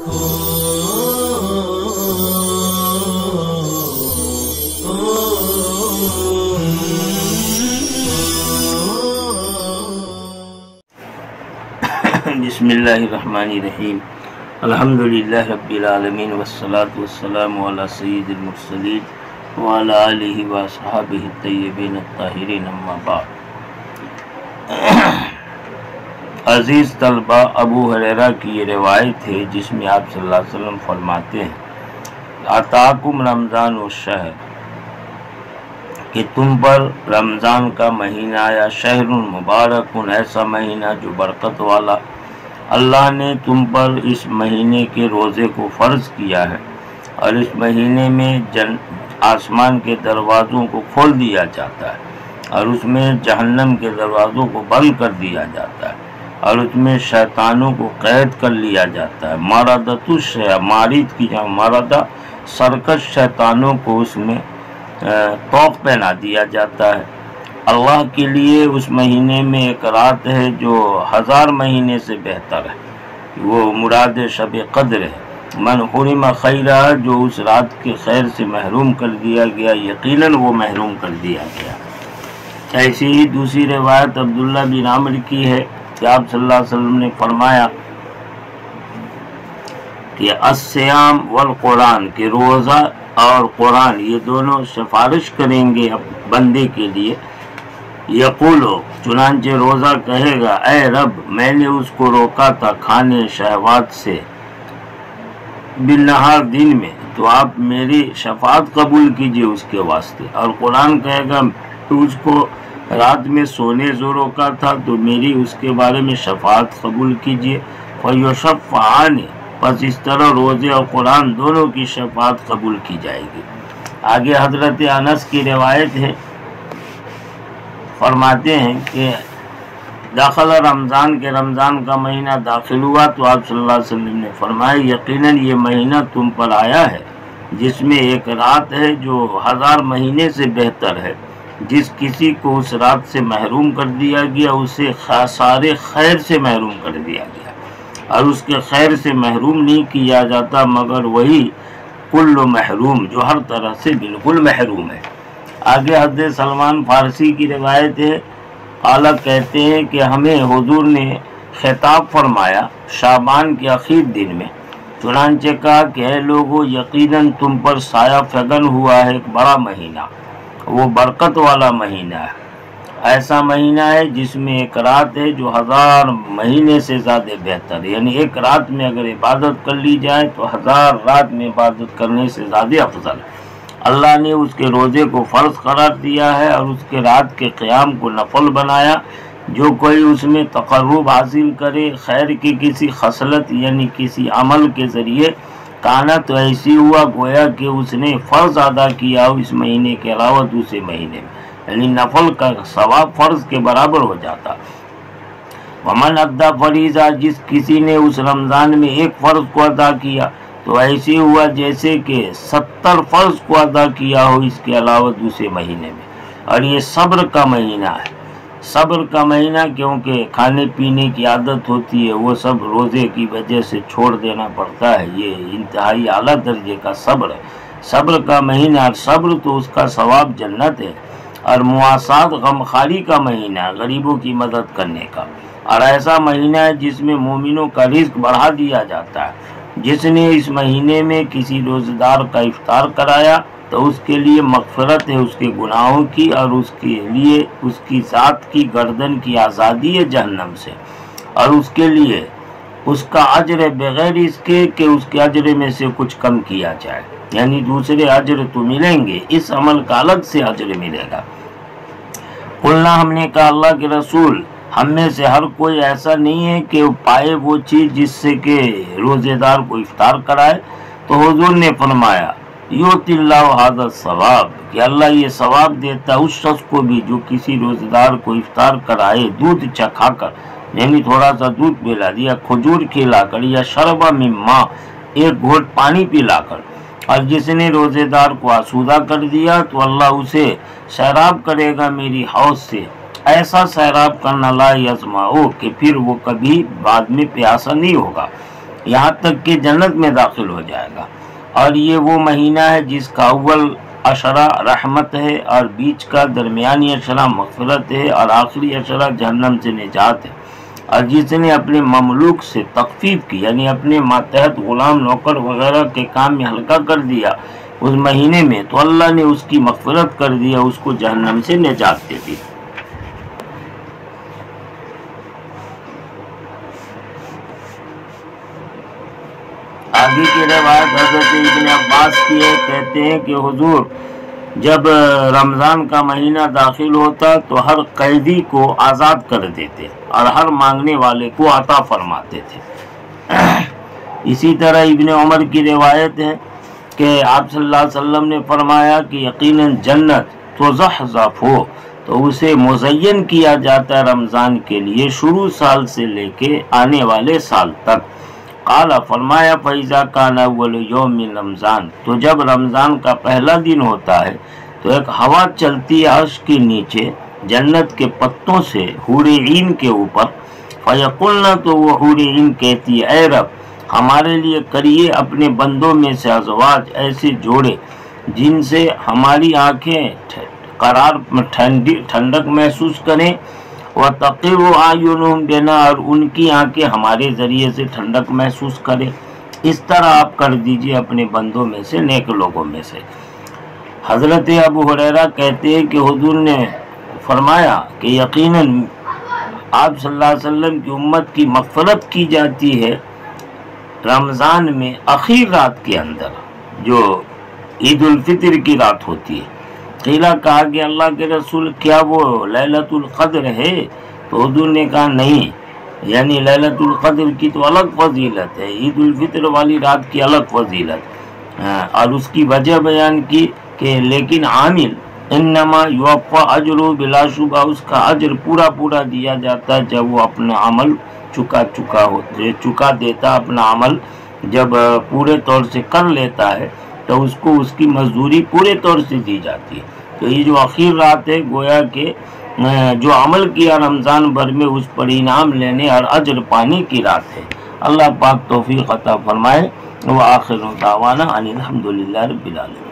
بسم اللہ الرحمن الرحیم الحمدللہ رب العالمین والصلاة والسلام علی سید المرسلین وعلی آلہ واصحابہ الطیبین الطاہرین اما بعد۔ عزیز طلبہ، ابو ہریرہ کی یہ روایت ہے جس میں آپ صلی اللہ علیہ وسلم فرماتے ہیں اتاکم رمضان الشہر، کہ تم پر رمضان کا مہینہ یا شہر مبارک، ایسا مہینہ جو برکت والا، اللہ نے تم پر اس مہینے کے روزے کو فرض کیا ہے، اور اس مہینے میں آسمان کے دروازوں کو کھول دیا جاتا ہے، اور اس میں جہنم کے دروازوں کو بند کر دیا جاتا ہے، اور اس میں شیطانوں کو قید کر لیا جاتا ہے۔ مارادت مارید کی جہاں مارادہ، سرکش شیطانوں کو اس میں توق پہنا دیا جاتا ہے۔ اللہ کے لیے اس مہینے میں ایک رات ہے جو 1000 مہینے سے بہتر ہے، وہ مراد شب قدر ہے۔ من حرم خیرہ، جو اس رات کے خیر سے محروم کر دیا گیا، یقیناً وہ محروم کر دیا گیا۔ ایسی ہی دوسری روایت عبداللہ بن عمرو کی ہے کہ آپ صلی اللہ علیہ وسلم نے فرمایا کہ الصیام والقرآن، کہ روزہ اور قرآن یہ دونوں سفارش کریں گے بندے کے لیے۔ یقولو، چنانچہ روزہ کہے گا اے رب، میں نے اس کو روکا تھا کھانے شہوات سے بالنہار، دن میں، تو آپ میری شفاعت قبول کیجئے اس کے واسطے۔ اور قرآن کہے گا اس کو رات میں سونے سے روکا تھا تو میری اس کے بارے میں شفاعت قبول کیجئے۔ فیشفعان، پس اس طرح روزے اور قرآن دونوں کی شفاعت قبول کی جائے گی۔ آگے حضرت انس کی روایت ہے، فرماتے ہیں کہ داخل رمضان کے رمضان کا مہینہ داخل ہوا تو آپ صلی اللہ علیہ وسلم نے فرمایا یقیناً یہ مہینہ تم پر آیا ہے جس میں ایک رات ہے جو 1000 مہینے سے بہتر ہے۔ جس کسی کو اس رات سے محروم کر دیا گیا اسے سارے خیر سے محروم کر دیا گیا، اور اس کے خیر سے محروم نہیں کیا جاتا مگر وہی کل محروم جو ہر طرح سے بالکل محروم ہے۔ آگے حضرت سلمان فارسی کی روایت ہے، قال کہتے ہیں کہ ہمیں حضور نے خطاب فرمایا شعبان کے آخر دن میں، چنانچہ کہا کہ اے لوگو، یقیناً تم پر سایہ فگن ہوا ہے ایک بڑا مہینہ، وہ برکت والا مہینہ ہے۔ ایسا مہینہ ہے جس میں ایک رات ہے جو 1000 مہینے سے زیادہ بہتر ہے، یعنی ایک رات میں اگر عبادت کر لی جائے تو 1000 رات میں عبادت کرنے سے زیادہ افضل ہے۔ اللہ نے اس کے روزے کو فرض قرار دیا ہے اور اس کے رات کے قیام کو نفل بنایا۔ جو کوئی اس میں تقرب حاصل کرے خیر کی کسی خصلت یعنی کسی عمل کے ذریعے، کانا تو ایسی ہوا گویا کہ اس نے فرض ادا کیا ہو اس مہینے کے علاوہ دوسرے مہینے میں، یعنی نفل کا ثواب فرض کے برابر ہو جاتا۔ ومن ادا فریضہ، جس کسی نے اس رمضان میں ایک فرض کو ادا کیا تو ایسی ہوا جیسے کہ 70 فرض کو ادا کیا ہو اس کے علاوہ دوسرے مہینے میں۔ اور یہ صبر کا مہینہ ہے، صبر کا مہینہ، کیونکہ کھانے پینے کی عادت ہوتی ہے وہ سب روزے کی وجہ سے چھوڑ دینا پڑتا ہے، یہ انتہائی اعلیٰ درجے کا صبر ہے۔ صبر کا مہینہ، اور صبر تو اس کا ثواب جنت ہے۔ اور مواسات غمخواری کا مہینہ، غریبوں کی مدد کرنے کا، اور ایسا مہینہ ہے جس میں مومنوں کا رزق بڑھا دیا جاتا ہے۔ جس نے اس مہینے میں کسی روزہ دار کا افطار کرایا تو اس کے لیے مغفرت ہے اس کے گناہوں کی، اور اس کے لیے اس کی ذات کی گردن کی آزادی ہے جہنم سے، اور اس کے لیے اس کا اجر بغیر اس کے کہ اس کے اجر میں سے کچھ کم کیا جائے، یعنی دوسرے اجر تو ملیں گے، اس عمل کا الگ سے اجر ملے گا۔ قلنا، ہم نے کہا اللہ کے رسول، ہم میں سے ہر کوئی ایسا نہیں ہے کہ پائے وہ چیز جس سے کہ روزے دار کو افطار کرائے، تو حضور نے فرمایا یؤتی اللہ ھذا الثواب، کہ اللہ یہ ثواب دیتا اس شخص کو بھی جو کسی روزے دار کو افطار کرائے دودھ چکھا کر، یعنی تھوڑا سا دودھ پلا دیا، کھجور کھلا کر، یا شربہ من ماء، ایک گھونٹ پانی پلا کر۔ اور جس نے روزے دار کو آسودہ کر دیا تو اللہ اسے سیراب کرے گا میری حوض سے، ایسا سیراب کرنا لا یظمأ، کہ پھر وہ کبھی بعد میں پیاسا نہیں ہوگا۔ یہاں تک کہ جنت میں داخل ہو جائے گا۔ اور یہ وہ مہینہ ہے جس کا اول عشرہ رحمت ہے، اور بیچ کا درمیانی عشرہ مغفرت ہے، اور آخری عشرہ جہنم سے نجات ہے۔ اور جس نے اپنے مملوک سے تخفیف کی، یعنی اپنے ماتحت غلام نوکر وغیرہ کے کام میں ہلکا کر دیا اس مہینے میں، تو اللہ نے اس کی مغفرت کر دیا، اس کو جہنم سے نجات دے دی۔ آگے کی روایت حضرت ابن عباس کی ہے، کہتے ہیں کہ حضور جب رمضان کا مہینہ داخل ہوتا تو ہر قیدی کو آزاد کر دیتے اور ہر مانگنے والے کو عطا فرماتے تھے۔ اسی طرح ابن عمر کی روایت ہے کہ آپ صلی اللہ علیہ وسلم نے فرمایا کہ یقیناً جنت تزحزح ہو تو اسے مزین کیا جاتا ہے رمضان کے لیے شروع سال سے لے کے آنے والے سال تک۔ قال فرمایا فَإِذَا كَانَ أَوَّلُ يَوْمٍ مِّن رمضان، تو جب رمضان کا پہلا دن ہوتا ہے تو ایک ہوا چلتی ہے عرش کے نیچے جنت کے پتوں سے حور عین کے اوپر، فَيَقُلْنَ، تو وہ حور عین کہتی ہے اے رب ہمارے لیے کریے اپنے بندوں میں سے ازواج ایسے جوڑے جن سے ہماری آنکھیں قرار ٹھنڈک محسوس کریں، وَتَقِرُّ أَعْيُنُهُمْ بِنَا، اور ان کی آنکھیں ہمارے ذریعے سے ٹھنڈک محسوس کریں۔ اس طرح آپ کر دیجئے اپنے بندوں میں سے، نیک لوگوں میں سے۔ حضرت ابو ہریرہ کہتے ہیں کہ حضور نے فرمایا کہ یقیناً آپ صلی اللہ علیہ وسلم کی امت کی مغفرت کی جاتی ہے رمضان میں اخیر رات کے اندر، جو عید الفطر کی رات ہوتی ہے۔ قیلہ کہا کہ اللہ کے رسول کیا وہ لیلۃ القدر ہے؟ تو حضور نے کہا نہیں، یعنی لیلۃ القدر کی تو الگ فضیلت ہے، عید الفطر والی رات کی الگ فضیلت، اور اس کی وجہ بیان کی کہ لیکن عامل انما یوفی اجرہ بلا شبہ، اس کا اجر پورا پورا دیا جاتا ہے جب وہ اپنا عمل چکا دیتا، اپنا عمل جب پورے طور سے کر لیتا ہے تو اس کو اس کی مزدوری پورے طور سے دی جاتی ہے۔ تو یہ جو اخیر رات ہے گویا کہ جو عمل کیا رمضان بھر میں اس پر انعام لینے اور اجر پانے کی رات ہے۔ اللہ پاک توفیق عطا فرمائے۔ وآخر دعوانا ان الحمدللہ رب العالمین۔